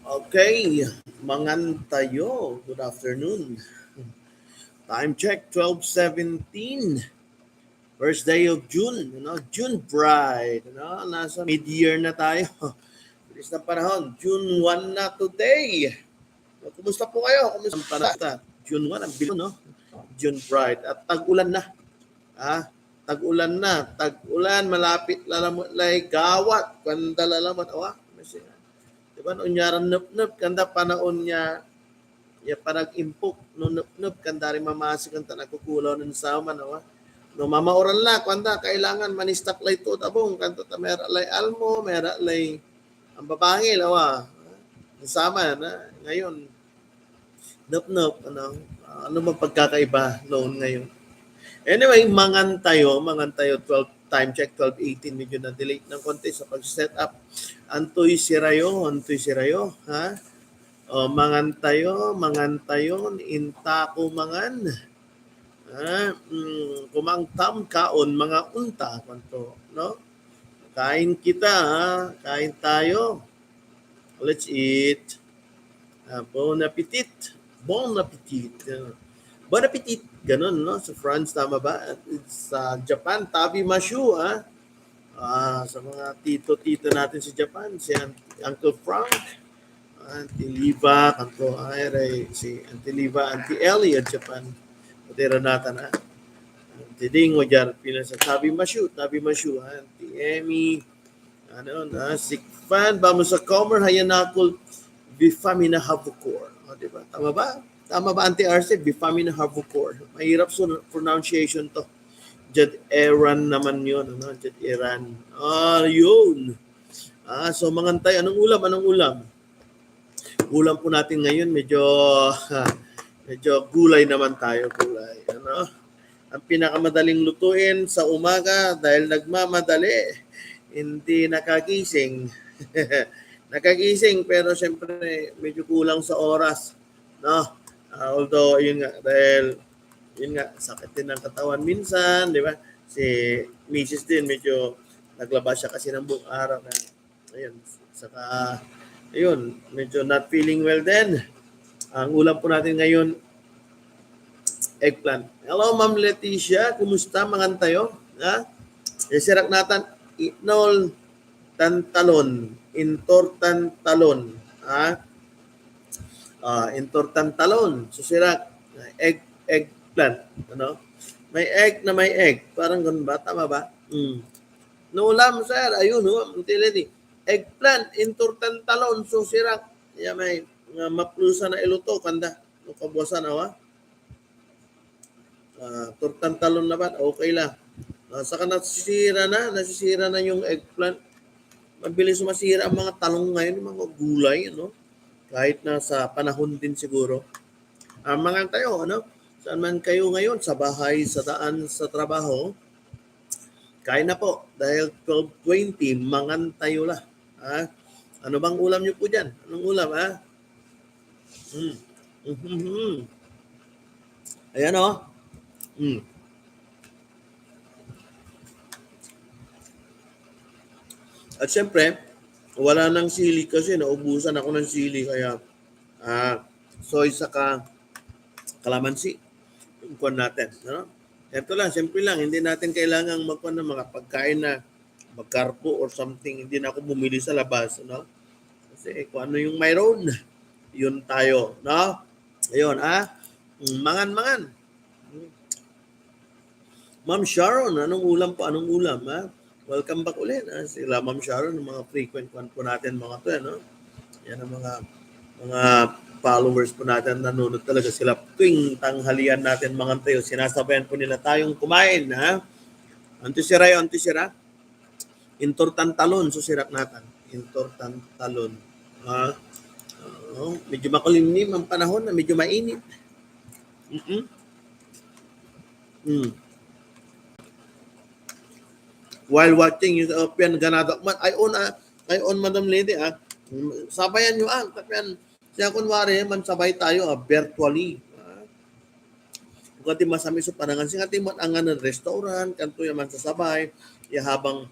Okay, mangantayo. Good afternoon. Time check, 12:17. First day of June, June Pride, nasa mid-year na tayo. Bilis na panahon, June 1 na today. Kumusta po kayo? Kumusta ang panahon? June 1, ang bilo, no? June Pride. At tag-ulan na. Ah, tag-ulan na. Tag-ulan, malapit lalamot lay gawat. Kanda lalamot. Awa, diba, unyaran nup-nup, kanda panahon niya, ya parang impok, no nup-nup, kanda rin mamasik ang tanakukulaw ng saman, awa. No mamauran la, kanda, kailangan manistak lay to, tabong, kanto ta, mera lay almo, mera lay, ang babangil, awa. Ang sama, na, ngayon, nup-nup, ano mapagkakaiba noon ngayon. Anyway, mangantayo, 12 time check, 12:18, medyo na-delay ng konti sa pag-set up. Antoy sirayo, ha? O, mangantayo, intako mangan. Kumangtam kaon, mga unta, kanto, no? Kain kita, ha? Kain tayo. Let's eat. Bon appetit. Bon appetit. Bon appetit. Ganun, no? Sa France, tama ba? Sa Japan, tabi mashu, ha? Sa mga tito-tito natin sa Japan, si Uncle Frank, Auntie Liva, kanto ay si Auntie Liva, Auntie Ellie at Japan. Patira natin, ha? Auntie Ding, wajar, pinasa tabi mashu, Auntie Emmy, Sikfan, vamos sa Comer, Hayanakul, Bifamina Havukor. Diba? Tama ba? Tama ba, Auntie Arce? Bifamina Havukor. Mahirap pronunciation to. Jed Eran naman yun. Jed Eran. Yun. So, mangantay. Anong ulam? Ulam po natin ngayon, medyo gulay naman tayo. Gulay. Ang pinakamadaling lutuin sa umaga dahil nagmamadali. Hindi nakagising. Nakagising pero syempre medyo kulang sa oras, no? Although yun nga, dahil yun nga, sakit din ng katawan minsan, di ba? Si Mrs. din medyo naglabas siya kasi ng buong araw na ayun, saka ayun, medyo not feeling well din. Ang ulam po natin ngayon, eggplant. Hello, Ma'am Leticia, kumusta mangantayo? Ha? Isirak natin itnol tantalon, intortan talon, intortan talon, susirak, eggplant, ano? May egg na may egg, parang ganun ba? Tama ba? Naulam, sir, ayun, untility. Eggplant, intortan talon, susirak, may maplusa na iluto, kanda, kabuwasan, awa? Tortan talon na ba? Okay lang. Saka nasisira na yung eggplant. Mabilis masira ang mga talong ngayon, mga gulay, kahit na sa panahon din siguro. Mga tayo, saan man kayo ngayon, sa bahay, sa daan, sa trabaho, kain na po. Dahil 12:20, mangantayo la. Ano bang ulam niyo po dyan? Anong ulam, ha? Ayan, At syempre, wala nang sili kasi naubusan ako ng sili kaya soy saka kalamansi yung kuwan natin, Ito lang, simple lang, hindi natin kailangang magkuhan ng mga pagkain na magkarpo or something, hindi na ako bumili sa labas, Kasi kung ano yung mayroon, yun tayo, Ayun, mangan. Ma'am Sharon, anong ulam po? Welcome back ulit. Sila Ma'am Sharon, mga frequent one po natin mga to, Yan ang mga followers po natin, nanonood talaga sila tuwing tanghalian natin mga tayo. Sinasabayan po nila tayong kumain, Antisira. Intortan talon, susirak natin. Intortan talon. Medyo makulimlim ang panahon na medyo mainit. While watching yung Opian Ganado, ay on Madam Lady, sabayan nyo tapian, siya kunwari, man sabay tayo, virtually. Kung masami so panangan, siya timot ang restaurant, kanto yaman sa sabay, habang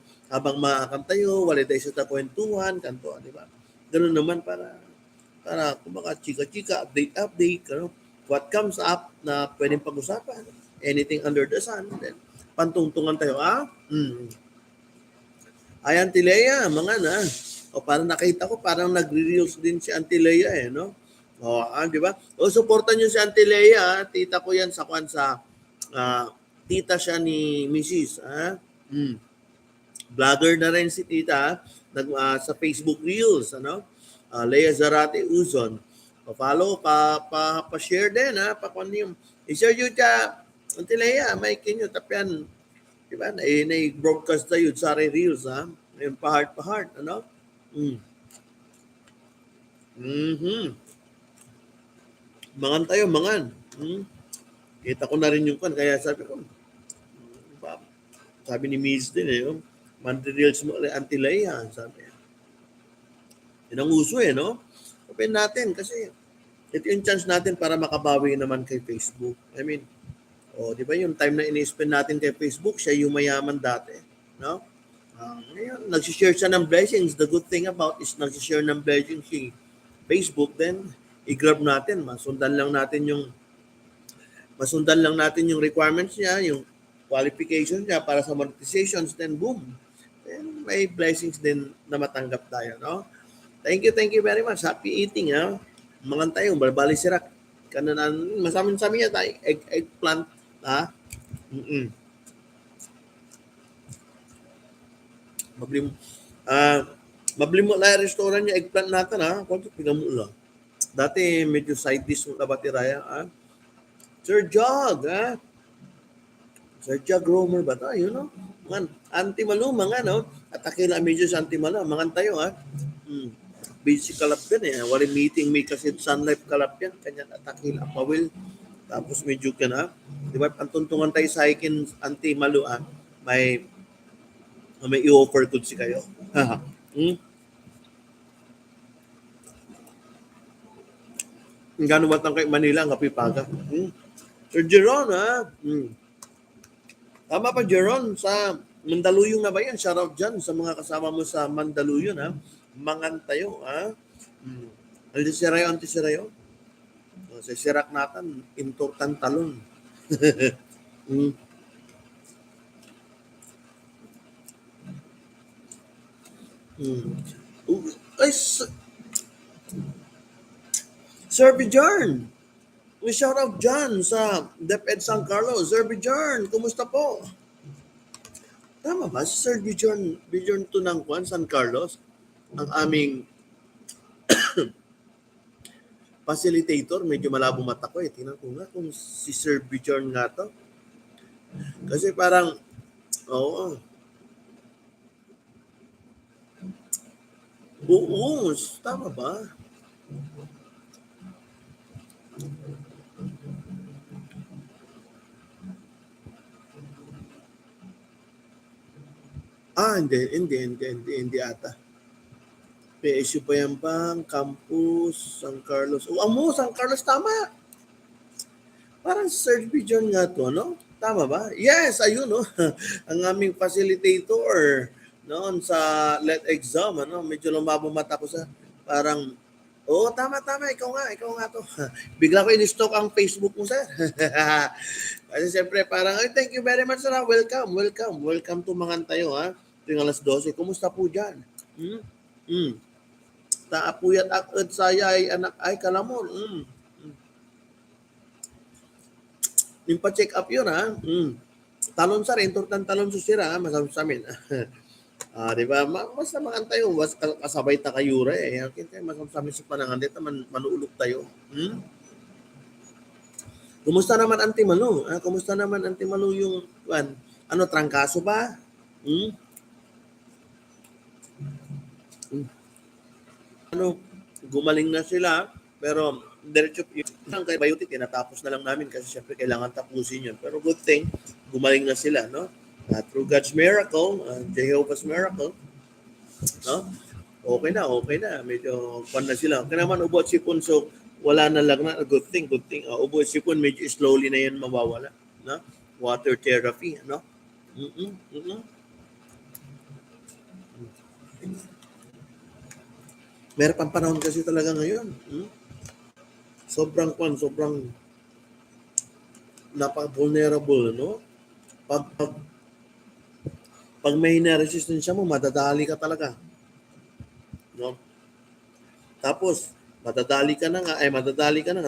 maakan tayo, walay tayo sa kwentuhan, kanto, di ba? Ganun naman para Para kumbaga chika-chika, update, ano, what comes up na pwedeng pag-usapan, anything under the sun, then pantungtungan tayo, Ay, Auntie Leia, mga na. O parang nakita ko, parang nagre-reels din si Auntie Leia no? O, di ba? O, supportan niyo si Auntie Leia, tita ko yan sa ah, tita siya ni Mrs. Vlogger na rin si tita, sa Facebook Reels, ano? Leia Zarate Uzon. Pa-follow, pa-share din, pa-kunin yung, i-share yun ka, Auntie Leia, may kinyo, tapyan, diba? Na-broadcast na yun sa Reels, Yung pa-heart, ano? Mm-hmm. Mangan tayo, mangan. Kita ko na rin yung kan, kaya sabi ko, sabi ni Miss din Reels mo, Auntie Leia, sabi. Yan ang uso no? Open natin kasi ito yung chance natin para makabawi naman kay Facebook. I mean, di ba yung time na ini-spend natin kay Facebook, siya yung mayaman dati, no? Ngayon, nagsishare siya ng blessings. The good thing about is nagsishare ng blessings si Facebook, then i-grab natin, masundan lang natin yung requirements niya, yung qualifications niya para sa monetizations, then boom. Then may blessings din na matanggap tayo, no? Thank you very much. Happy eating, Mangan tayo, balbali sirak. Kanan, masamin sa amin tayo, eggplant, Mablim mo na restaurant yung eggplant natin, Kung tignan mo lang. Dati medyo side dish mo kabatiraya, Sir Jog, Sir Jog Romer ba tayo, no? Man, anti-malo, mga, no? At akila medyo sa anti-malo, mangan tayo, Basic kalap yan, Wala meeting may kasi Sun Life kalap yan. Kanya atakila, pawil. Tapos medyo ka na. Di ba, pantuntungan tayo sa hikin anti-malo, may i-offer ko si kayo. Gano'n ba kay Manila ang kapipaga? Sir Jeron, Tama pa, Jeron, sa Mandaluyong na ba yan? Shout out dyan sa mga kasama mo sa Mandaluyong, Mangan tayo, Antisirayo. Sa sirak natin, intortan talon. Ay, Sir Bjorn, may shout out dyan sa DepEd San Carlos. Sir Bjorn, kumusta po? Tama ba? Si Sir Bjorn Tunangkwan, San Carlos, ang aming facilitator. Medyo malabo mata ko Tingnan ko nga kung si Sir Bjorn nga to. Kasi parang, buong, tama ba? Hindi ata. PSU pa yan bang? Campus, San Carlos. San Carlos, tama. Parang Sir Bjorn nga to, no? Tama ba? Yes, ayun, no? Ang aming facilitator noon sa let exam, medyo lumabo mata ko sa parang, tama, ikaw nga to. Bigla ko in-stalk ang Facebook mo, sir. Kasi siyempre parang, thank you very much, sir. Welcome to Mangan tayo, Tuwing alas 12. Kumusta po dyan? Taapuyat akad saya ay anak ay kalamon. Yung pa-check up yun, Talon sa rin, turtan talon susira, masasamin. Di ba? Mas naman tayo, mas kasabay ta kayura Okay, masasamin sa panangan dito, manuulog tayo. Kumusta naman Antimalo? Kumusta naman Antimalo yung, trangkaso ba? Gumaling na sila, pero diretso yung kay biotic, tinatapos na lang namin kasi syempre kailangan tapusin yun. Pero good thing, gumaling na sila, no? Through God's miracle, Jehovah's miracle, no? Okay na. Medyo pan na sila. Kaya naman ubot sipon, so wala na lang na. Good thing. Ubot sipon, medyo slowly na yan mawawala, no? Water therapy, no? Meron pang panahon kasi talaga ngayon. Sobrang napaka-vulnerable, no? Pag, pag, pag may na-resistensya mo, madadali ka talaga. No? Tapos, madadali ka na nga,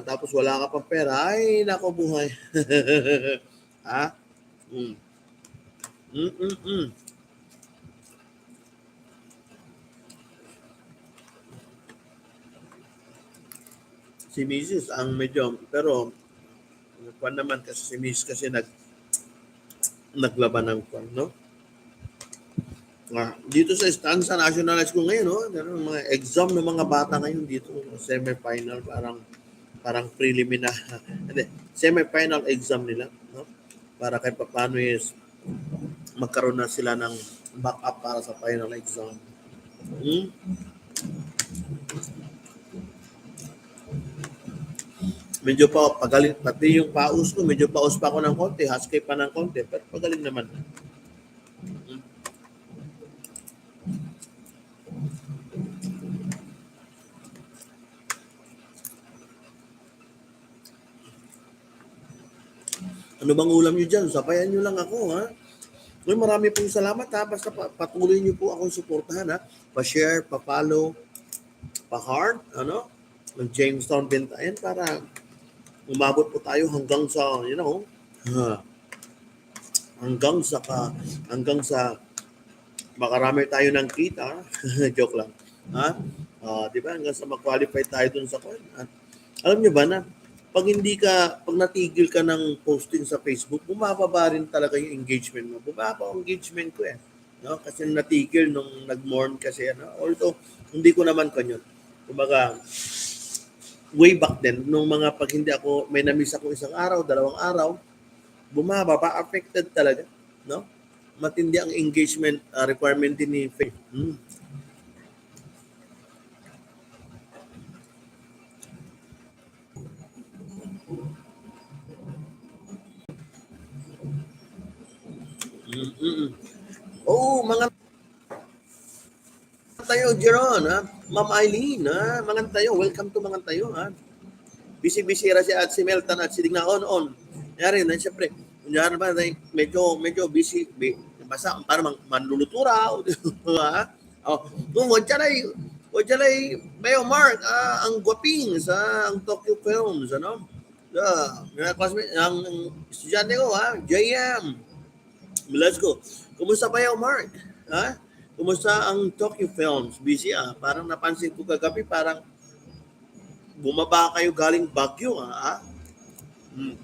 tapos wala ka pang pera. Ay, nako buhay. Ha? Mm. Mm, mm, mm. Si Mrs. ang medyo, pero, kwan naman kasi si Mrs. kasi naglaban ng kwan, no? Dito sa Stanza National High School ngayon, no? Meron mga exam ng mga bata ngayon dito, semi-final, parang preliminary, hindi, semi-final exam nila, no? Para kahit paano is magkaroon na sila ng backup para sa final exam. Hmm? Medyo pa pagaling, pati yung paus ko, medyo paus pa ako ng konti, husky pa ng konti, pero pagaling naman. Hmm? Ano bang ulam nyo dyan? Sabayan nyo lang ako, ha? Uy, marami pong salamat, ha? Basta patuloy nyo po akong suportahan, ha? Pa-share, pa-follow, pa-heart, ano? Ng Jamestown Bentayan para umabot po tayo hanggang sa, ha, hanggang sa hanggang sa makarami tayo ng kita. Joke lang. Ha? Di ba? Hanggang sa mag-qualify tayo dun sa coin. At alam nyo ba na pag natigil ka ng posting sa Facebook, bumababa rin talaga yung engagement mo. Bumaba ang engagement ko eh. No? Kasi natigil nung nag-mourn kasi. Although, hindi ko naman kanyon. Kumbaga, way back then, nung mga pag hindi ako, may na-miss ako isang araw, dalawang araw, bumababa, affected talaga. No? Matindi ang engagement requirement din ni Facebook. Mm-mm. Oh, mga tayo, Jeron, ha? Ma'am Eileen, ha? Mga tayo, welcome to mga tayo, ha? Busy-busy ra siya at si Melton at si Digna on. Yari na, siyempre, kunyari ba, medyo busy, basta para manlulutura, ha? Oh, wag dyan Mayo Mark, ang gwaping sa ang Tokyo Films, ano? Mga classmate, ang estudyante ko, ha? JM, let's go. Kumusta pa yung Mark? Ha? Kumusta ang Tokyo Films? Busy Parang napansin ko kagabi, parang bumaba kayo galing Baguio Hmm.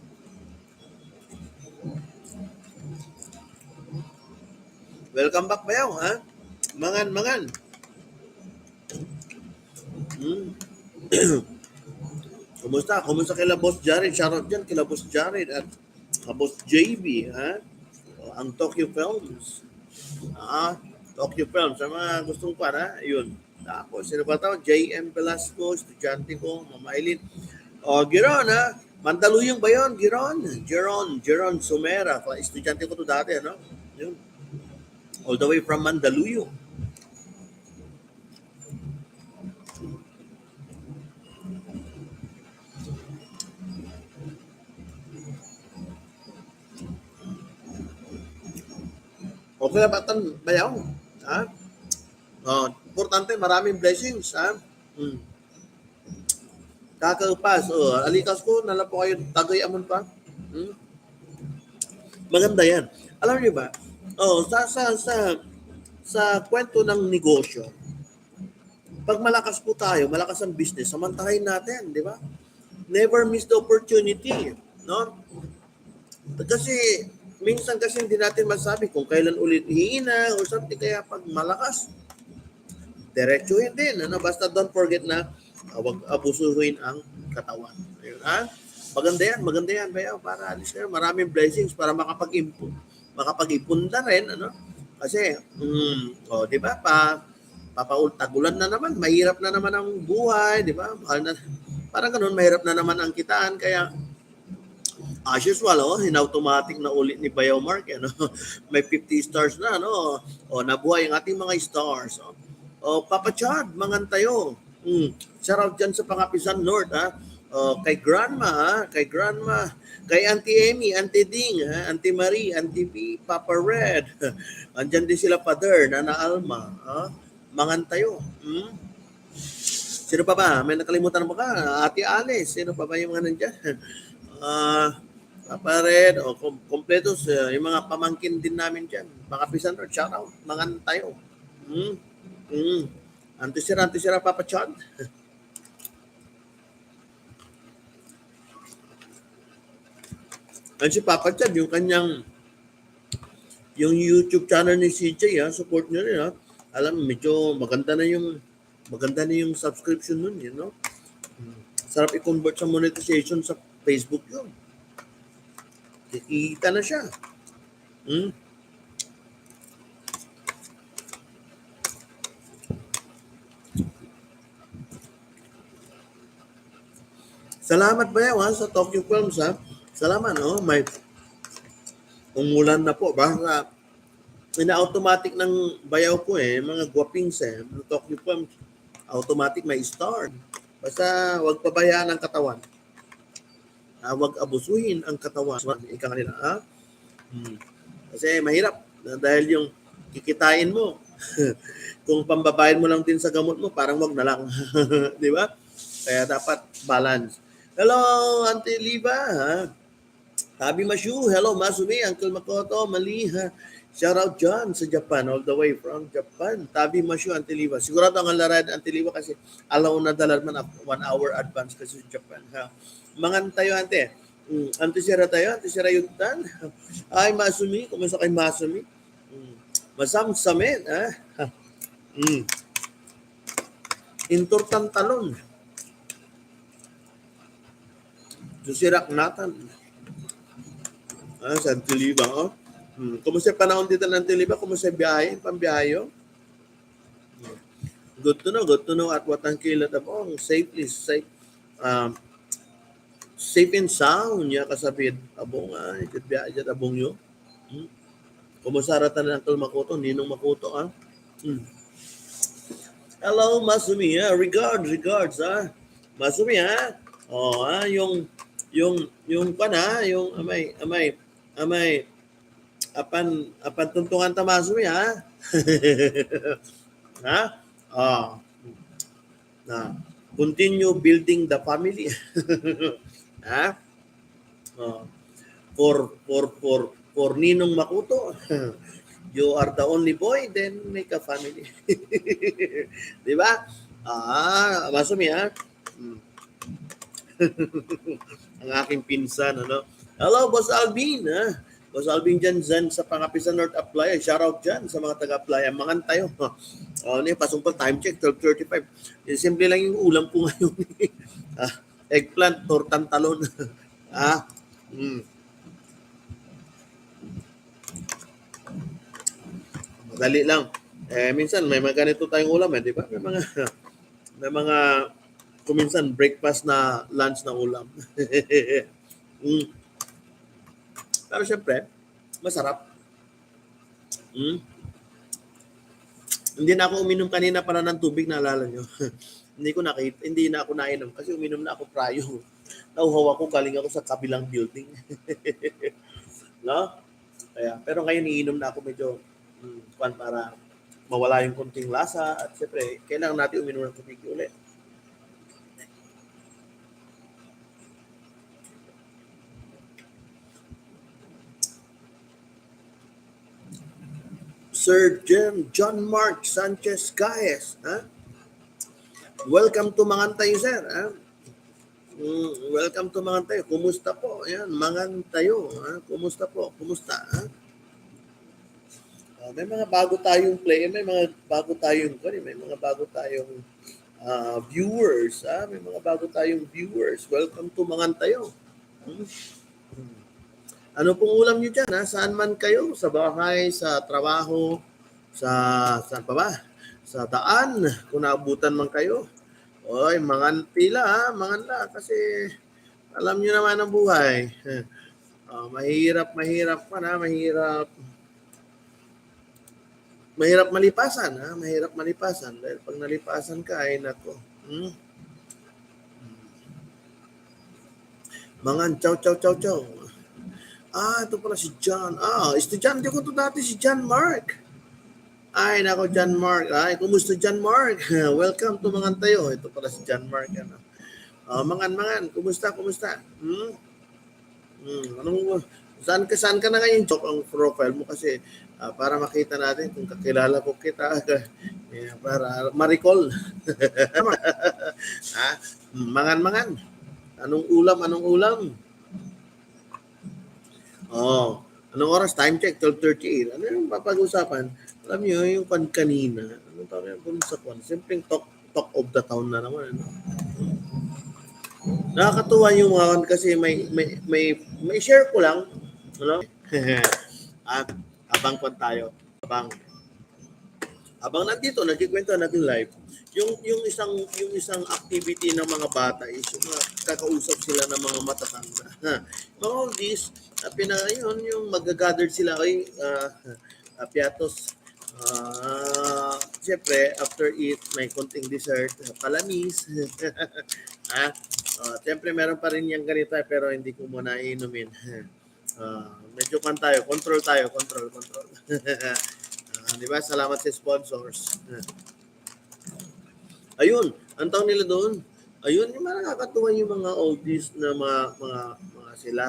Welcome back ba yaw, ha? Mangan. Hmm. Kumusta kila Boss Jared? Shoutout dyan kila Boss Jared at Boss JB, ha? Ang Tokyo Films. Tokyo Films. Sa mga gustong para, yun. Tapos, sino ba tao? JM Velasco, estudyante ko, Mama Eileen. Giron, ha? Mandaluyong ba yun, Giron? Geron Sumera. Estudyante ko to dati, ano? Yun. All the way from Mandaluyong. Okay na ba tan bayaw? Ha? Importante, maraming blessings, ha? Hmm. Kakaupas, alikas ko, nala po kayo, tagay amon pa. Hmm? Maganda yan. Alam niyo ba, sa kwento ng negosyo, pag malakas po tayo, malakas ang business, samantahin natin, di ba? Never miss the opportunity, no? Kasi minsan kasi hindi natin masabi kung kailan ulit hihina or something, kaya pag malakas, diretsuhin din. Basta don't forget na wag abusuhin ang katawan. Ayun, ha? Maganda yan, bayaw, para alis kayo. Maraming blessings para makapag-ipon na rin, ano? Kasi, di ba, tagulan na naman, mahirap na naman ang buhay, di ba? Parang ganun, mahirap na naman ang kitaan, kaya as usual, in automatic na ulit ni Bayaw Mark, ano? May 50 stars na, no? Nabuhay ang ating mga stars. Papa Chad, mangan tayo. Shout out dyan sa Pangapisan North, ha? Kay Grandma, ha? Kay Grandma. Kay Auntie Amy, Auntie Ding, ha? Auntie Marie, Auntie B, Papa Red. Andyan din sila Father, Nana Alma, ha? Mangan tayo. Sino pa ba? May nakalimutan mo ka? Ate Alice, sino pa ba yung mga nandyan? Papa Red, kompletos, yung mga pamangkin din namin dyan. Pangapisan North, shout out. Mangan tayo. Mm. Mm. Antisira, Papa Chad. At si Papa Chad, yung YouTube channel ni CJ, support nyo rin, ha. Alam, medyo maganda na yung subscription nun, you know. Sarap i-convert sa monetization sa Facebook yun. Kikita na siya. Salamat ba yan, sa Tokyo Films, ha? Salamat, no? May umulan na po. Baka ina-automatic ng bayaw ko mga guwapings ng Tokyo Films. Automatic may star. Basta wag pabayaan ang katawan. Wag abusuhin ang katawan. Ika nila, ha? Kasi mahirap. Dahil yung kikitain mo, kung pambabayan mo lang din sa gamot mo, parang wag na lang. Di ba? Kaya dapat balance. Hello, Auntie Liva, ha? Tabi Mashu, hello Masumi, Uncle Makoto, Mali, ha? Shout out John sa Japan, all the way from Japan. Tabi Mashu, Auntie Liva. Sigurado ang alarad, Auntie Liva, kasi alaw na dalar man 1 hour advance kasi sa Japan, ha? Mangan tayo, Ante. Ante Sira tayo, Ante Sira Yutan. Ay, Masumi, kumusta kay Masumi? Masamsamin, ha? Inturtan talon. Susirak natan. Sa Antiliba, oh. Kumusta panahon dito ng Antiliba? Kumusta biyahe? Pambiyahe? Good to know at what ang kilat abong. Safe and sound niya kasabit. Abong, biyahe dyan abong nyo. Kumusta ratan ng Uncle Makoto? Ninong Makoto, ha? Hello, Masumi, ha? Regards, ha? Masumi, ha? Yung amay apan tuntungan ta Masumi, ha? Ha? Na continue building the family. Ha? For Ninong Makoto, you are the only boy, then make a family. Di ba? Masumi, ha? Ang aking pinsan, ano? Hello, Boss Alvin, ha? Boss Alvin dyan sa Pangapisan North Aplaya. Shout out dyan sa mga taga-Aplaya. Mangan tayo. Pasumpal, time check, 12:35. Simple lang yung ulam ko ngayon. Eggplant, tortang talon. Madali lang. Minsan may mga ganito tayong ulam, di ba? May mga kuminsan breakfast na lunch na ulam. Pero syempre, masarap. Hindi na ako uminom kanina para ng tubig, naalala nyo. Hindi na ako nainom kasi uminom na ako prayo. Nauhaw ako, galing ako sa kabilang building. No? Pero ngayon iinom na ako medyo para mawala yung konting lasa at syempre, kailangan natin uminom ng tubig ulit. Sir John Mark Sanchez Caes, ha? Welcome to Mangantayo, sir. Ha? Welcome to Mangantayo. Kumusta po? Ayan, Mangantayo. Ha? Kumusta po? Kumusta? Ha? May mga bago tayong may mga bago tayong viewers. Ha? May mga bago tayong viewers. Welcome to Mangantayo. Ano pong ulam nyo dyan? Ha? Saan man kayo? Sa bahay, sa trabaho, saan pa ba? Sa daan, kung naabutan man kayo. Oy, mangan pila, ha? Mangan na kasi alam nyo naman ang buhay. Mahirap pa na, mahirap mahirap malipasan, ha? Mahirap malipasan. Dahil pag nalipasan ka, ay nako. Mangan, chow, chow, chow, chow. Ito pala si John. Estudyante ko to dati, si John Mark. Ay, nako, John Mark. Ay, kumusta, John Mark? Welcome to Mangan Tayo. Ito pala si John Mark. Ano? Mangan. Kumusta? Saan ka na ngayon? Check ang profile mo kasi para makita natin kung kakilala ko kita. Para ma-recall. Mangan. Anong ulam? Anong oras? Time check, 12:38. Ano yung papag-usapan? Alam niyo, yung kanina. Ano tawag yung sa kwan? Simpleng talk of the town na naman. Ano? Nakakatuwa yung mga kasi may share ko lang. Ano? At habang kwan tayo. Habang nandito, nagkikwento natin live. Yung isang activity ng mga bata is yung kakausap sila ng mga matatanda. Mga oldies, yung mag-gather sila kay piatos. Siyempre, after eat, may konting dessert, palamis. Siyempre, meron pa rin yung ganito pero hindi ko muna iinumin. Medyo control tayo. Di ba? Salamat sa sponsors. Ayun, ang tawag nila doon. Ayun, yung mga nakakatuwa yung mga oldies na mga sila.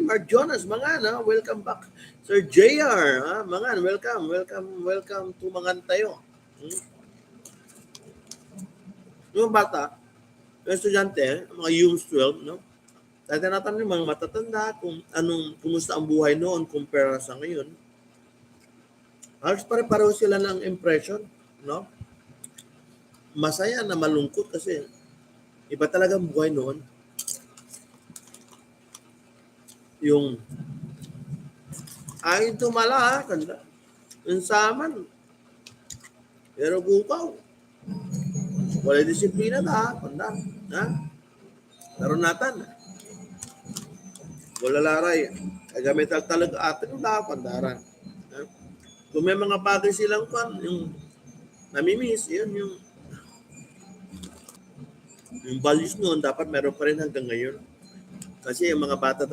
Mark Jonas, Mangan, welcome back. Sir JR, Mangan, welcome to Mangan Tayo. Yung bata, yung estudyante, mga Humes 12, no? Tatanatan yung mga matatanda kung kumusta ang buhay noon kumpara sa ngayon. Halos pare-pareho sila ng impression, no? Masaya na malungkot kasi iba talaga ang buhay noon. Yung ay tumala, kanda. Yung saman. Pero bukaw. Wala disiplina kanda. Narunatan. Wala laray. Kagamit talaga atin pandaran. Kung may mga bagay silang yung namimiss, yun yung values noon dapat meron pa rin hanggang ngayon. Kasi yung mga bata daw